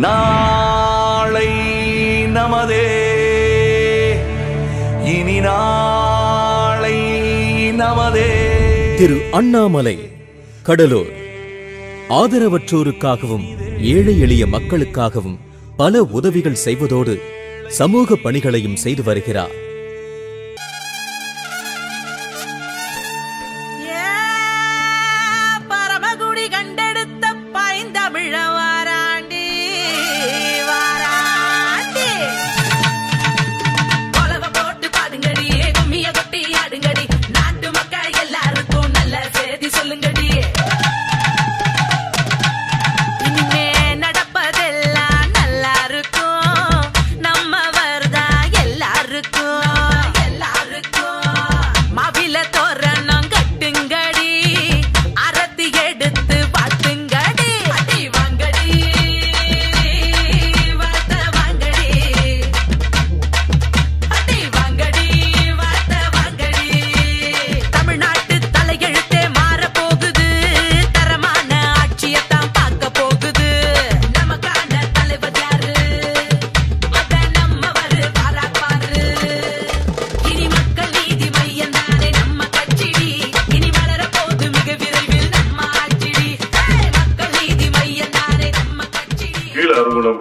நாளை நமதே, இனி நாளை நமதே. திரு அண்ணாமலை, கடலூர். ஆதரவற்றோருக்காகவும் ஏழை எளிய மக்களுக்காகவும் பல உதவிகள் செய்வதோடு சமூக பணிகளையும் செய்து வருகிறார்.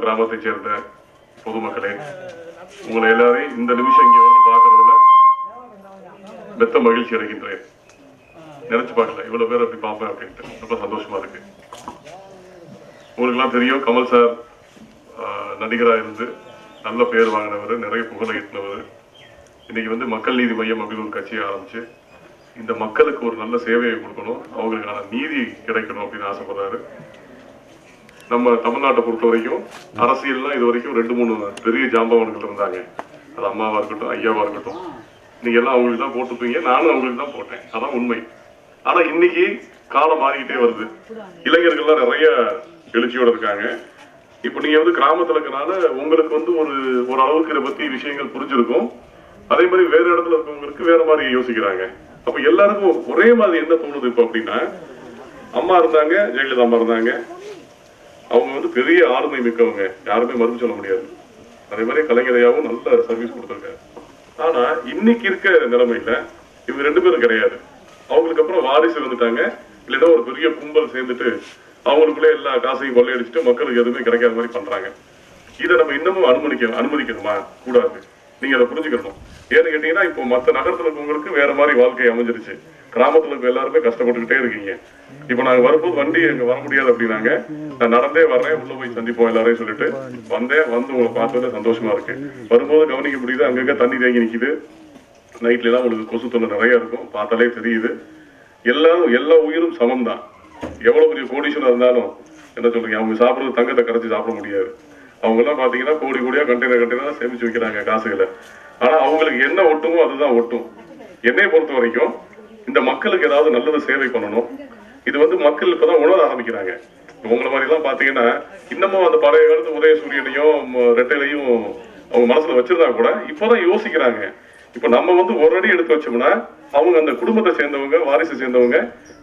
கிராமத்தை சேர்ந்த பொதுமக்களே, உங்களை எல்லாரையும் இந்த நிமிஷம் இங்க வந்து பாக்குறதுல மெத்த மகிழ்ச்சி அடைகின்றேன். நினைச்சு பார்க்கல இவ்வளவு பேர் அப்படி பார்ப்பேன் அப்படின்ட்டு. ரொம்ப சந்தோஷமா இருக்கு. உங்களுக்கு எல்லாம் தெரியும், கமல் சார் நடிகராக இருந்து நல்ல பேர் வாங்கினவர், நிறைய புகழை ஈட்டினவர். இன்னைக்கு வந்து மக்கள் நீதி மையம் அப்படின்னு ஒரு கட்சியை ஆரம்பிச்சு இந்த மக்களுக்கு ஒரு நல்ல சேவையை கொடுக்கணும், அவங்களுக்கான நீதி கிடைக்கணும் அப்படின்னு ஆசைப்படுறாரு. நம்ம தமிழ்நாட்டை பொறுத்த வரைக்கும் அரசியல்லாம் இது வரைக்கும் 2-3 பெரிய ஜாம்பவான்கள் இருந்தாங்க. அது அம்மாவா இருக்கட்டும், ஐயாவா இருக்கட்டும். நீங்க எல்லாம் அவங்களுக்கு தான் போட்டுப்பீங்க, நானும் அவங்களுக்கு தான் போட்டேன், அதான் உண்மை. ஆனா இன்னைக்கு காலம் மாறிக்கிட்டே வருது. இளைஞர்கள்லாம் நிறைய எழுச்சியோட இருக்காங்க. இப்ப நீங்க வந்து கிராமத்துல இருக்கனால உங்களுக்கு வந்து ஒரு அளவுக்கு இதை பத்தி விஷயங்கள் புரிஞ்சிருக்கும். அதே மாதிரி வேற இடத்துல இருக்கவங்களுக்கு வேற மாதிரி யோசிக்கிறாங்க. அப்ப எல்லாருக்கும் ஒரே மாதிரி என்ன தோணுது இப்ப அப்படின்னா, அம்மா இருந்தாங்க, ஜெயலலிதா அம்மா இருந்தாங்க, அவங்க வந்து பெரிய ஆளுமை மிக்கவங்க, யாருமே மறுப்பு சொல்ல முடியாது. அதே மாதிரி கலைஞரையாவும் நல்ல சர்வீஸ் கொடுத்துருக்காரு. ஆனா இன்னைக்கு இருக்க நிலைமையில இவங்க 2 பேரும் கிடையாது. அவங்களுக்கு அப்புறம் வாரிசு வந்துட்டாங்க, இல்லைன்னா ஒரு பெரிய கும்பல் சேர்ந்துட்டு அவங்களுக்குள்ளே எல்லா காசையும் கொள்ளையடிச்சுட்டு மக்களுக்கு எதுவுமே கிடைக்காத மாதிரி பண்றாங்க. இதை நம்ம இன்னமும் அனுமதிக்கணுமா? கூடாது. நீங்க அதை புரிஞ்சுக்கணும். ஏன்னு கேட்டீங்கன்னா, இப்போ மற்ற நகரத்துல இருக்கவங்களுக்கு வேற மாதிரி வாழ்க்கை அமைஞ்சிருச்சு. கிராமத்துல இருக்க எல்லாருமே கஷ்டப்பட்டுக்கிட்டே இருக்கீங்க. இப்ப நாங்க வரும்போது வண்டி எங்க வர முடியாது அப்படின்னாங்க. நான் நடந்தே வரேன், உள்ள போய் சந்திப்போம் எல்லாரையும் சொல்லிட்டு வந்து உங்களை பார்த்ததுல சந்தோஷமா இருக்கு. வரும்போது கவனிக்க முடியுது, அங்கங்க தண்ணி தேங்கி நிக்குது. நைட்ல எல்லாம் உங்களுக்கு கொசு தொல்லை நிறைய இருக்கும், பார்த்தாலே தெரியுது. எல்லா உயிரும் சமம் தான். எவ்வளவு பெரிய கோடீஸ்வரா இருந்தாலும் என்ன சொல்றீங்க, அவங்க சாப்பிடுறது தங்கத்தை கரைச்சி சாப்பிட முடியாது. அவங்க எல்லாம் பாத்தீங்கன்னா கோடி கோடியா கண்டெய்னர் சேமிச்சு வைக்கிறாங்க காசுகளை. ஆனா அவங்களுக்கு என்ன ஒட்டுமோ அதுதான் ஒட்டும். என்னைய பொறுத்த வரைக்கும் இந்த மக்களுக்கு ஏதாவது நல்லது சேவை பண்ணணும். இது வந்து மக்கள் இப்பதான் உணர ஆரம்பிக்கிறாங்க. உங்களை மாதிரி எல்லாம் பாத்தீங்கன்னா இன்னமும் அந்த பழைய காலத்து உதயசூரியனையும் ரெட்டையிலையும் அவங்க மனசுல வச்சிருந்தா கூட இப்பதான் யோசிக்கிறாங்க. இப்ப நம்ம வந்து ஒரு அடி எடுத்து வச்சோம்னா அவங்க அந்த குடும்பத்தை சேர்ந்தவங்க, வாரிசு சேர்ந்தவங்க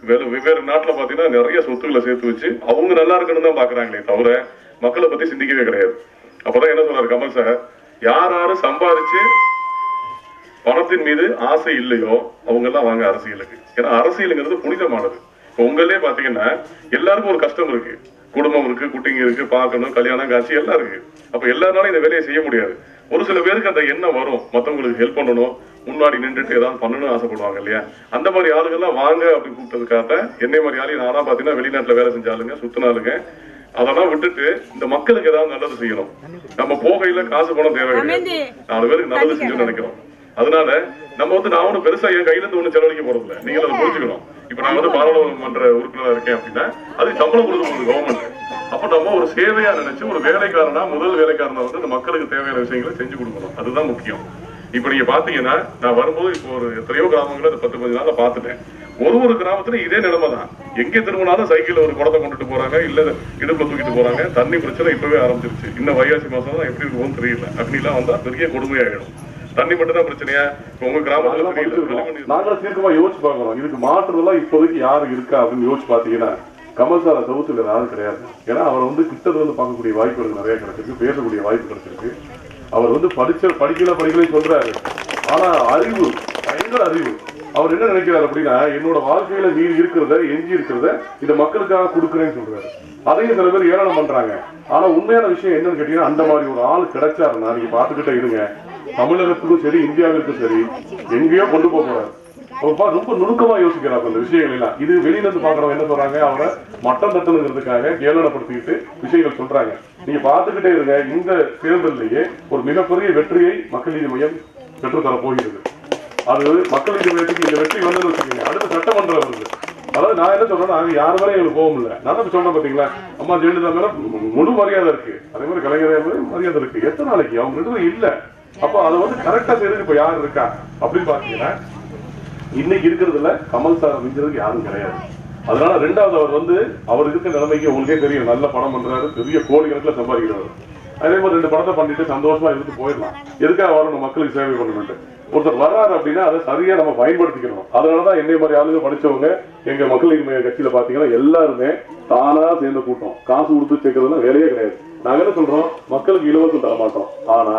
வெவ்வேறு நாட்டுல பாத்தீங்கன்னா நிறைய சொத்துக்களை சேர்த்து வச்சு அவங்க நல்லா இருக்கணும் தான் பாக்குறாங்களே தவிர மக்களை பத்தி சிந்திக்கவே கிடையாது. அப்பதான் என்ன சொல்றாரு கமல் சார், யாரும் சம்பாதிச்சு பணத்தின் மீது ஆசை இல்லையோ அவங்க எல்லாம் வாங்க அரசியலுக்கு. ஏன்னா அரசியலுங்கிறது புனிதமானது. உங்களே பாத்தீங்கன்னா எல்லாருக்கும் ஒரு கஷ்டம் இருக்கு, குடும்பம் இருக்கு, குட்டிங்க இருக்கு, பார்க்கணும், கல்யாணம் காட்சி எல்லாம் இருக்கு. அப்ப எல்லாருனாலும் இந்த வேலையை செய்ய முடியாது. ஒரு சில பேருக்கு அந்த எண்ணம் வரும், மத்தவங்களுக்கு ஹெல்ப் பண்ணணும், முன்னாடி நின்றுட்டு ஏதாவது பண்ணணும்னு ஆசைப்படுவாங்க இல்லையா? அந்த மாதிரி ஆளுங்கெல்லாம் வாங்க அப்படின்னு கூப்பிட்டதுக்காக என்னை மாதிரி ஆளு நானா பாத்தீங்கன்னா வெளிநாட்டுல வேலை செஞ்சாலுங்க, சுத்தினாலுங்க. அதெல்லாம் விட்டுட்டு இந்த மக்களுக்கு ஏதாவது நல்லது செய்யணும். நம்ம போகையில காசு பணம் தேவை கிடையாது, 4 பேருக்கு நல்லது செஞ்சோம்னு நினைக்கிறோம். அதனால நம்ம வந்து நான் ஒன்னும் பெருசா என் கையில இருந்து ஒண்ணு செலவழிக்க போறது இல்லை. நீங்க அதை புரிஞ்சுக்கணும். இப்ப நான் வந்து பாராளுமன்ற உறுப்பினரா இருக்கேன் அப்படின்னா அது சம்பளம் கொடுக்க போகுது கவர்மெண்ட். அப்ப நம்ம ஒரு சேவையா நினைச்சு ஒரு வேலைக்காரனா, முதல் வேலைக்காரனா வந்து இந்த மக்களுக்கு தேவையான விஷயங்களை செஞ்சு கொடுக்கணும். அதுதான் முக்கியம். இப்ப நீங்க பாத்தீங்கன்னா நான் வரும்போது இப்போ ஒரு எத்தனையோ கிராமங்களை 10-15 நாள்ல பாத்துட்டேன். ஒரு கிராமத்துல இதே நிலைமை தான். எங்க திரும்பினாலும் சைக்கிள் ஒரு குடத்தை கொண்டுட்டு போறாங்க, இல்ல இடுப்புல தூக்கிட்டு போறாங்க. தண்ணி பிரச்சனை இப்பவே ஆரம்பிச்சிருச்சு. இன்னும் வைகாசி மாசம் தான் எப்படி இருக்கும்னு தெரியல. அப்படிலாம் வந்தா பெரிய கொடுமையாயிடும். தண்ணி மட்டும் தான் பிரச்சனையா? உங்க கிராமத்துல நாங்களும் தீர்க்கமா யோசிச்சு பாக்குறோம். இதுக்கு மாற்றுறதெல்லாம் இப்போதைக்கு யாரு இருக்கா அப்படின்னு யோசிச்சு பாத்தீங்கன்னா கமல் சாரை சவுத்துல யாரும் கிடையாது. ஏன்னா அவர் வந்து கிட்டத்துல வந்து பார்க்கக்கூடிய வாய்ப்புகள் நிறைய கிடைச்சிருக்கு, பேசக்கூடிய வாய்ப்பு கிடைச்சிருக்கு. அவர் வந்து படிக்கல சொல்றாரு. ஆனா அறிவு, பயங்கர அறிவு. அவர் என்ன நினைக்கிறார் அப்படின்னா, என்னோட வாழ்க்கையில மீறி இருக்கிறத, எஞ்சி இருக்கிறத இந்த மக்களுக்காக கொடுக்குறேன்னு சொல்றாரு. அதையும் சில பேர் ஏளனம் பண்றாங்க. ஆனா உண்மையான விஷயம் என்னன்னு கேட்டீங்கன்னா, அந்த மாதிரி ஒரு ஆள் கிடைச்சாருன்னா நீங்க பாத்துக்கிட்டே இருங்க, தமிழகத்துக்கும் சரி இந்தியாவிற்கும் சரி எங்கேயோ கொண்டு போறாரு. ரொம்ப நுணுக்கமா யோசிக்கிறார் அந்த விஷயங்கள் எல்லாம். இது வெளியில இருந்து பாக்குறவங்க என்ன சொல்றாங்க, அவரை மட்டம் தட்டுங்கிறதுக்காக கேவலப்படுத்திக்கிட்டு விஷயங்கள் சொல்றாங்க. நீங்க பாத்துக்கிட்டே இருங்க, இந்த தேர்தலிலேயே ஒரு மிகப்பெரிய வெற்றியை மக்கள் நீதி மையம் பெற்றுத்தர போகிறது. அது மக்கள் நீதி மையத்துக்கு இந்த வெற்றி வந்து வச்சுக்கோங்க, அடுத்த சட்டமன்றம் வருது. அதாவது நான் என்ன சொல்றேன்னா, யார் மேலே எங்களுக்கு கோபம் இல்லை. நான் சொல்றேன் பாத்தீங்களா, அம்மா ஜெயலலிதா மேல முழு மரியாதை இருக்கு, அதே மாதிரி கலைஞர் மரியாதை இருக்கு. எத்தனை நாளைக்கு அவங்க ரெண்டு இல்ல. அப்ப அதை வந்து கரெக்டா செய்யறதுக்கு இப்ப யாரு இருக்கா அப்படின்னு பாத்தீங்கன்னா, இன்னைக்கு இருக்கிறதுல கமல் சார் மிஞ்சதுக்கு யாரும் கிடையாது. அதனால ரெண்டாவது அவர் வந்து அவர் இருக்கிற நிலைமைக்கு உங்களுக்கே தெரியும், நல்ல படம் பண்றாரு, பெரிய கோடி கணக்கில் சம்பாதிக்கிறாரு. அதே மாதிரி 2 படத்தை பண்ணிட்டு சந்தோஷமா இருந்து போயிடலாம். எதுக்காக வரணும், மக்களுக்கு சேவை பண்ணணும். ஒருத்தர் வர்றாரு அப்படின்னா அதை சரியா நம்ம பயன்படுத்திக்கணும். அதனாலதான் என்னை மாதிரி ஆளுங்க படிச்சவங்க எங்க மக்கள் நீதி மைய கட்சியில பாத்தீங்கன்னா எல்லாருமே தானா சேர்ந்த கூட்டம், காசு கொடுத்து சேர்க்கறதுலாம் வேலையே கிடையாது. நாங்க என்ன சொல்றோம், மக்களுக்கு இலவசம் தர மாட்டோம். ஆனா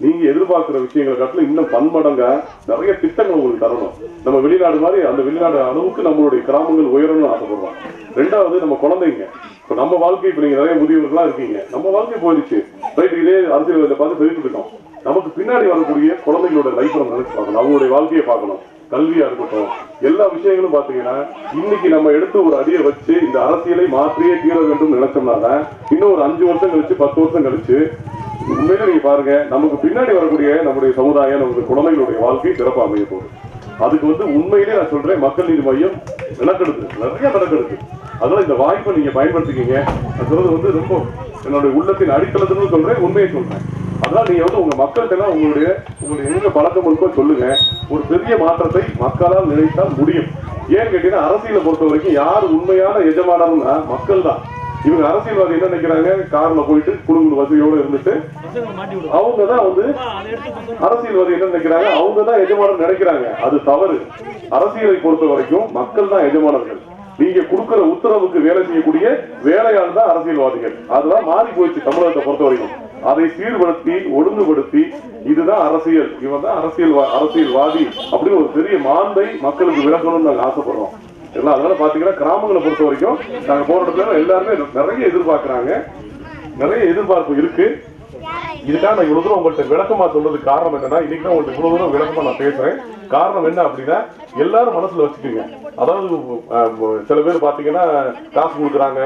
நீங்க எதிர்பார்க்கிற விஷயங்களை காட்டில இன்னும் பன்மடங்கா நிறைய திட்டங்கள் உங்களுக்கு தரணும். நம்ம வெளிநாடு மாதிரி அந்த வெளிநாடு அளவுக்கு நம்மளுடைய கிராமங்கள் உயரணும்னு ஆசைப்படுறோம். ரெண்டாவது நம்ம குழந்தைங்க, இப்ப நம்ம வாழ்க்கை, இப்ப நீங்க நிறைய முதியவர்களா இருக்கீங்க, நம்ம வாழ்க்கை போயிடுச்சு ரைட், இதே அரசியல் பார்த்து சொல்லிட்டு இருக்கோம். நமக்கு பின்னாடி வரக்கூடிய குழந்தைங்களோட லைஃப் நம்ம நினைச்சு பார்க்கணும், அவங்களுடைய வாழ்க்கையை பார்க்கணும். கல்வியா இருக்கட்டும், எல்லா விஷயங்களும் பாத்தீங்கன்னா இன்னைக்கு நம்ம எடுத்து ஒரு அடியை வச்சு இந்த அரசியலை மாற்றியே தீர வேண்டும் நினைச்சோம்னா இன்னும் ஒரு 5 வருஷம் கழிச்சு 10 வருஷம் கழிச்சு உண்மையில நீங்க பாருங்க, நமக்கு பின்னாடி வரக்கூடிய நம்முடைய சமுதாயம், நம்முடைய குழந்தைகளுடைய வாழ்க்கை சிறப்பாக அமைய போகுது. அதுக்கு வந்து உண்மையிலே நான் சொல்றேன், மக்கள் நீதி மையம் நடக்கெடுக்கு நிறைய நடக்கெடுக்கு. அதனால இந்த வாய்ப்பை நீங்க பயன்படுத்திக்கிங்க. நான் சொல்றது வந்து ரொம்ப என்னுடைய உள்ளத்தின் அடித்தளத்துன்னு சொல்றேன், உண்மையை சொல்றேன். அதனால நீங்க வந்து உங்க மக்கள்கிட்ட எல்லாம் உங்களுடைய எங்க பழக்கம் இருக்கோ சொல்லுங்க. ஒரு பெரிய மாற்றத்தை மக்களால் நினைத்தால் முடியும். ஏன்னு கேட்டீங்கன்னா, அரசியலை பொறுத்த வரைக்கும் யார் உண்மையான எஜமானர்னா மக்கள் தான். இவங்க அரசியல்வாதி என்ன நினைக்கிறாங்க, கார்ல போயிட்டு குடும்ப வசதியோட இருந்துட்டு அவங்கதான் வந்து அரசியல்வாதி என்ன நினைக்கிறாங்க, அவங்கதான் எஜமானர் நினைக்கிறாங்க. அது தவறு. அரசியலை பொறுத்த வரைக்கும் மக்கள் தான் எஜமானர்கள். நீங்க கொடுக்கிற உத்தரவுக்கு வேலை செய்யக்கூடிய வேலையாள் தான் அரசியல்வாதிகள். அதுதான் மாறி போயிடுச்சு தமிழகத்தை பொறுத்த வரைக்கும். அதை சீர்படுத்தி ஒழுங்குபடுத்தி இதுதான் அரசியல், இவன் தான் அரசியல்வாதி அப்படின்னு ஒரு பெரிய மாண்பை மக்களுக்கு விளக்கணும்னு நாங்க ஆசைப்படுறோம். அதனால பாத்தீங்கன்னா கிராமங்களை பொறுத்த வரைக்கும் நாங்க போற இடத்துல எல்லாருமே நிறைய எதிர்பார்க்கிறாங்க, நிறைய எதிர்பார்ப்பு இருக்கு. இதுக்காக நான் இவ்வளவு தூரம் உங்கள்கிட்ட விளக்கமா சொல்றதுக்கு காரணம் என்னன்னா, இன்னைக்கு தான் உங்களுக்கு இவ்வளவு தூரம் விளக்கமா நான் பேசுறேன். காரணம் என்ன அப்படின்னா, எல்லாரும் மனசுல வச்சுக்கோங்க. அதாவது சில பேர் பாத்தீங்கன்னா காசு கொடுக்குறாங்க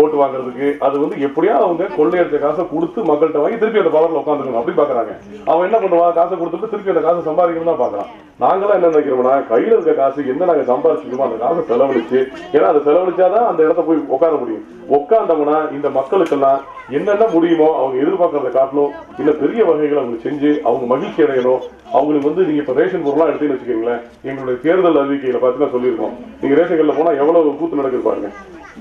ஓட்டு வாங்குறதுக்கு, அது வந்து எப்படியா அவங்க கொள்ளையடிச்ச காசை கொடுத்து மக்கள்கிட்ட வாங்கி திருப்பி அந்த பவர்ல உட்காந்துக்கணும் அப்படி பாக்குறாங்க. அவன் என்ன பண்ணுவான், காசை கொடுத்துட்டு திருப்பி அந்த காசை சம்பாதிக்கணும் தான் பாக்குறான். நாங்களாம் என்ன நினைக்கிறோம்னா, கையில இருக்க காசு என்ன நாங்க சம்பாதிச்சிருக்கோமோ அந்த காசை செலவழிச்சு, ஏன்னா அதை செலவழிச்சாதான் அந்த இடத்த போய் உட்கார முடியும். உட்காந்தோம்னா இந்த மக்களுக்கெல்லாம் என்னென்ன முடியுமோ அவங்க எதிர்பார்க்கறத காட்டணும், இல்ல பெரிய வகைகளை அவங்க செஞ்சு அவங்க மகிழ்ச்சி அடையணும். அவங்களுக்கு வந்து நீங்க இப்ப ரேஷன் பொருளா எடுத்துன்னு வச்சுக்கீங்களேன், எங்களுடைய தேர்தல் அறிவிக்கையில பார்த்து சொல்லியிருக்கோம், நீங்க ரேஷன் கடையில போனா எவ்வளவு கூத்து நடக்குது பாருங்க.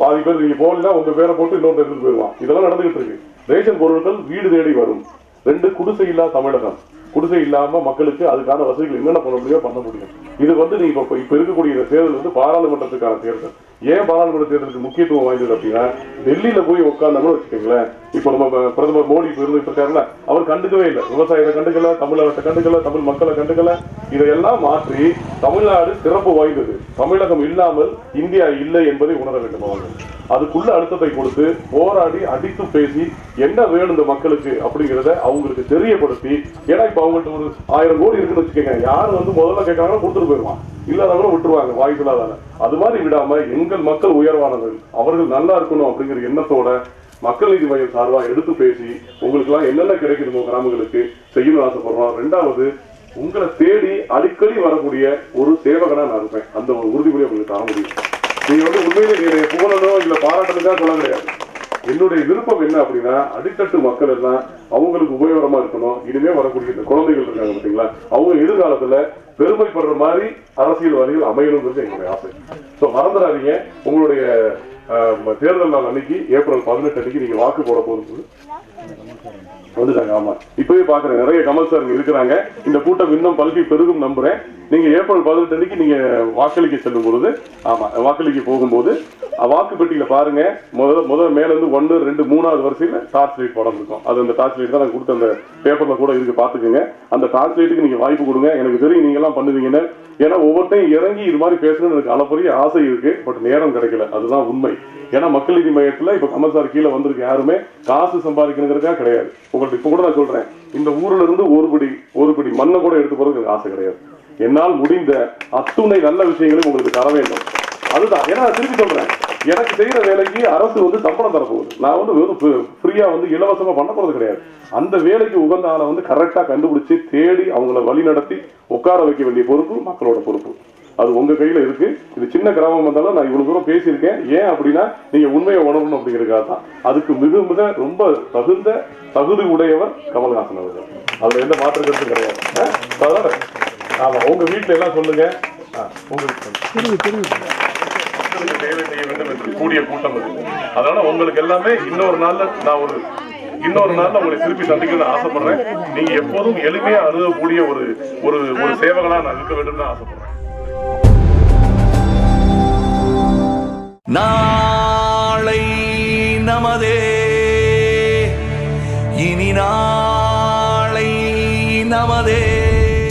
பாதி பேர் நீங்க போகலாம், உங்க பேரை போட்டு இன்னொரு எடுத்துட்டு போயிடுவான். இதெல்லாம் நடந்துகிட்டு இருக்கு. ரேஷன் பொருட்கள் வீடு தேடி வரும். 2 குடிசை இல்லா தமிழகம். குடிசை இல்லாம மக்களுக்கு அதுக்கான வசதிகள் என்னென்ன பண்ண முடியும். இது வந்து நீங்க இப்ப இருக்கக்கூடிய தேர்தல் வந்து பாராளுமன்றத்துக்கான தேர்தல். ஏன் பாராளுமன்ற தேர்தலுக்கு முக்கியத்துவம் வாய்ந்தது அப்படின்னா, டெல்லியில போய் உட்கார்ந்தாலும் வச்சுக்கோங்களேன், இப்ப நம்ம பிரதமர் மோடி இப்ப இருந்துட்டு இருக்காருல்ல, அவர் கண்டுக்கவே இல்லை. விவசாயத்தை கண்டுக்கல, தமிழகத்தை கண்டுக்கல, தமிழ் மக்களை கண்டுக்கல. இதையெல்லாம் மாற்றி தமிழ்நாடு சிறப்பு வாய்ந்தது, தமிழகம் இல்லாமல் இந்தியா இல்லை என்பதை உணர வேண்டும். அவர்கள் அதுக்குள்ள அழுத்தத்தை கொடுத்து போராடி அடித்து பேசி என்ன வேணும் இந்த மக்களுக்கு அப்படிங்கிறத அவங்களுக்கு தெரியப்படுத்தி, ஏன்னா இப்ப அவங்கள்ட்ட ஒரு 1000 கோடி இருக்குன்னு வச்சுக்கோங்க, யாரு வந்து முதல்ல கேட்கறாங்கன்னா கொடுத்துட்டு போயிடுவான், இல்லாதவங்களும் விட்டுருவாங்க வாய்ப்பு இல்லாதான. அது மாதிரி விடாம எங்கள் மக்கள் உயர்வானவர்கள், அவர்கள் நல்லா இருக்கணும் அப்படிங்கிற எண்ணத்தோட மக்கள் நீதி மையம் சார்பா எடுத்து பேசி உங்களுக்கு எல்லாம் என்னென்ன கிடைக்கணுமோ கிராமங்களுக்கு செய்யணும்னு ஆசைப்படுறோம். 2வது, உங்களை தேடி அடிக்கடி வரக்கூடிய ஒரு சேவகனா நான் இருப்பேன். அந்த ஒரு உறுதிமொழியை உங்களுக்கு தர முடியும். நீங்க வந்து உண்மையிலே நீங்க புகழணும் இல்ல பாராட்டணுக்கா சொல்ல கிடையாது. என்னுடைய விருப்பம் என்ன அப்படின்னா, அடித்தட்டு மக்கள் எல்லாம் அவங்களுக்கு உபயோகமா இருக்கணும். இனிமே வரக்கூடிய இந்த குழந்தைகள் இருக்காங்க பாத்தீங்களா, அவங்க எதிர்காலத்துல பெருமைப்படுற மாதிரி அரசியல்வாதிகள் அமையணுங்கிறது எங்களுடைய ஆசை. சோ மறந்துடாதீங்க, உங்களுடைய தேர்தல் நாள் அன்னைக்கு ஏப்ரல் 18 அன்னைக்கு நீங்க வாக்கு போட போகும்போது வந்துட்டாங்க. ஆமா, இப்பவே பாக்குறேன் நிறைய கமல் சார் இருக்கிறாங்க. இந்த கூட்டம் இன்னும் பல்கி பெருகும் நம்புறேன். நீங்க ஏப்ரல் 18 அன்னைக்கு நீங்க வாக்களிக்க செல்லும் பொழுது, ஆமா வாக்களிக்க போகும்போது வாக்கு பெட்டியில பாருங்க, முதல்ல மேல இருந்து 1, 2, 3வது வரிசையில டார்ச் லைட் படம் இருக்கும். அது அந்த டார்ச் லைட் தான் நான் கொடுத்த அந்த பேப்பர்ல கூட இருக்கு, பாத்துக்கோங்க. அந்த டார்ச் லைட்டுக்கு நீங்க வாய்ப்பு கொடுங்க. எனக்கு தெரியும் நீங்க எல்லாம் பண்ணுவீங்கன்னு. ஏன்னா ஒவ்வொருத்தையும் இறங்கி இது மாதிரி பேசணும்னு எனக்கு அளப்பரிய ஆசை இருக்கு. பட் நேரம் கிடைக்கல, அதுதான் உண்மை. ஏன்னா மக்கள் நீதி மையத்துல இப்ப கமல் சார் கீழே வந்திருக்கு யாருமே காசு சம்பாதிக்கணுங்கிறதா கிடையாது. உங்களுக்கு இப்ப கூட நான் சொல்றேன், இந்த ஊர்ல இருந்து ஒரு படி மண்ணை கூட எடுத்து போறதுக்கு எனக்கு ஆசை கிடையாது. என்னால் முடிந்த அத்துணை நல்ல விஷயங்களையும் உங்களுக்கு தர வேண்டும். அதுதான். ஏன்னா திருப்பி சொல்றேன், எனக்கு செய்யற வேலைக்கு அரசு சம்பளம் தரப்போகுது. நான் வெறும் ஃப்ரீயா இலவசமா பண்ண போறது கிடையாது. அந்த வேலைக்கு உகந்த ஆளை கரெக்டா கண்டுபிடிச்சு தேடி அவங்கள வழி நடத்தி உட்கார வைக்க வேண்டிய பொறுப்பு மக்களோட பொறுப்பு. அது உங்க கையில இருக்கு. இது சின்ன கிராமம் வந்தாலும் நான் இவ்வளவு தூரம் பேசியிருக்கேன். ஏன் அப்படின்னா நீங்க உண்மையை உணரணும் அப்படிங்கிறதுக்காக தான். அதுக்கு மிக ரொம்ப தகுதி உடையவர் கமல்ஹாசன் அவர்கள். அதுல எந்த மாற்று கருத்தும் கிடையாது. ஆமா, உங்க வீட்டுல எல்லாம் சொல்லுங்க. சேவை செய்ய வேண்டும் என்று கூடிய கூட்டம் இருக்கு. அதனால உங்களுக்கு எல்லாமே இன்னொரு நாள்ல உங்களை திருப்பி சந்திக்கணும்னு ஆசைப்படுறேன். நீங்க எப்போதும் எளிமையா அணுகக்கூடிய ஒரு சேவகனா நான் இருக்க வேண்டும் ஆசைப்படுறேன். நாளை நமதே, இனி நாளை நமதே.